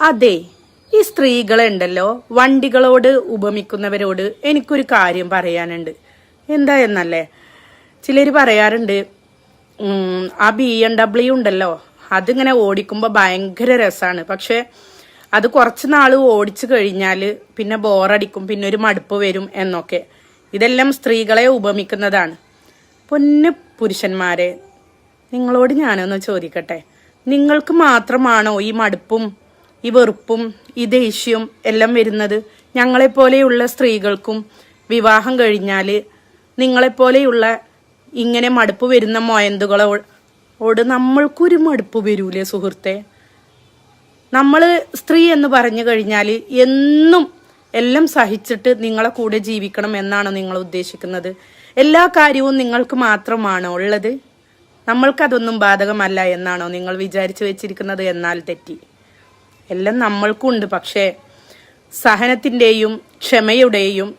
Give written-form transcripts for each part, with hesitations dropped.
അതെ, ഈ സ്ത്രീകളുണ്ടല്ലോ വണ്ടികളോട് ഉപമിക്കുന്നവരോട് എനിക്കൊരു കാര്യം പറയാനുണ്ട്. എന്താ എന്നല്ലേ, ചിലർ പറയാറുണ്ട് ആ BMW ഉണ്ടല്ലോ അതിങ്ങനെ ഓടിക്കുമ്പോൾ ഭയങ്കര രസമാണ്. പക്ഷെ അത് കുറച്ച് നാള് ഓടിച്ചു കഴിഞ്ഞാല് പിന്നെ ബോറടിക്കും, പിന്നെ ഒരു മടുപ്പ് വരും എന്നൊക്കെ. ഇതെല്ലാം സ്ത്രീകളെ ഉപമിക്കുന്നതാണ്. പൊന്നു പുരുഷന്മാരെ, നിങ്ങളോട് ഞാനൊന്ന് ചോദിക്കട്ടെ, നിങ്ങൾക്ക് മാത്രമാണോ ഈ മടുപ്പും ഈ വെറുപ്പും ഈ ദേഷ്യവും എല്ലാം വരുന്നത്? ഞങ്ങളെപ്പോലെയുള്ള സ്ത്രീകൾക്കും വിവാഹം കഴിഞ്ഞാല് നിങ്ങളെപ്പോലെയുള്ള ഇങ്ങനെ മടുപ്പ് വരുന്ന മൊയന്തുകളോട് നമ്മൾക്കൊരു മടുപ്പ് വരൂലേ സുഹൃത്തെ? നമ്മള് സ്ത്രീ എന്ന് പറഞ്ഞു കഴിഞ്ഞാൽ എന്നും എല്ലാം സഹിച്ചിട്ട് നിങ്ങളെ കൂടെ ജീവിക്കണം എന്നാണോ നിങ്ങൾ ഉദ്ദേശിക്കുന്നത്? എല്ലാ കാര്യവും നിങ്ങൾക്ക് മാത്രമാണോ ഉള്ളത്? നമ്മൾക്കതൊന്നും ബാധകമല്ല എന്നാണോ നിങ്ങൾ വിചാരിച്ചു വെച്ചിരിക്കുന്നത്? എന്നാൽ തെറ്റി. എല്ലാം നമ്മൾക്കുണ്ട്. പക്ഷേ സഹനത്തിൻ്റെയും ക്ഷമയുടെയും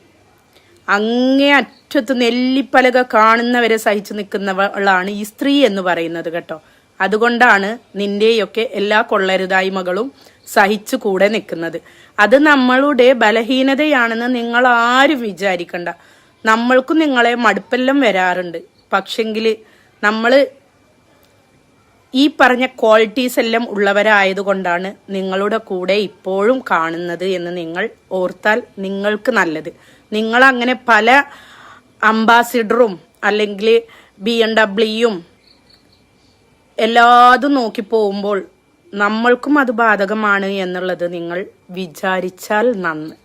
അങ്ങേ അറ്റത്ത് നെല്ലിപ്പലക കാണുന്നവരെ സഹിച്ചു നിൽക്കുന്നവളാണ് ഈ സ്ത്രീ എന്ന് പറയുന്നത് കേട്ടോ. അതുകൊണ്ടാണ് നിന്റെയൊക്കെ എല്ലാ കൊള്ളരുതായ്മകളും സഹിച്ചു കൂടെ നിൽക്കുന്നത്. അത് നമ്മളുടെ ബലഹീനതയാണെന്ന് നിങ്ങൾ ആരും വിചാരിക്കണ്ട. നമ്മൾക്കും നിങ്ങളെ മടുപ്പെല്ലാം വരാറുണ്ട്. പക്ഷെങ്കിൽ നമ്മള് ഈ പറഞ്ഞ ക്വാളിറ്റീസ് എല്ലാം ഉള്ളവരായതുകൊണ്ടാണ് നിങ്ങളുടെ കൂടെ ഇപ്പോഴും കാണുന്നത് എന്ന് നിങ്ങൾ ഓർത്താൽ നിങ്ങൾക്ക് നല്ലത്. നിങ്ങൾ അങ്ങനെ പല അംബാസിഡറും അല്ലെങ്കിൽ BMW എല്ലാതും നോക്കി പോകുമ്പോൾ നമ്മൾക്കും അത് ബാധകമാണ് എന്നുള്ളത് നിങ്ങൾ വിചാരിച്ചാൽ നന്ന്.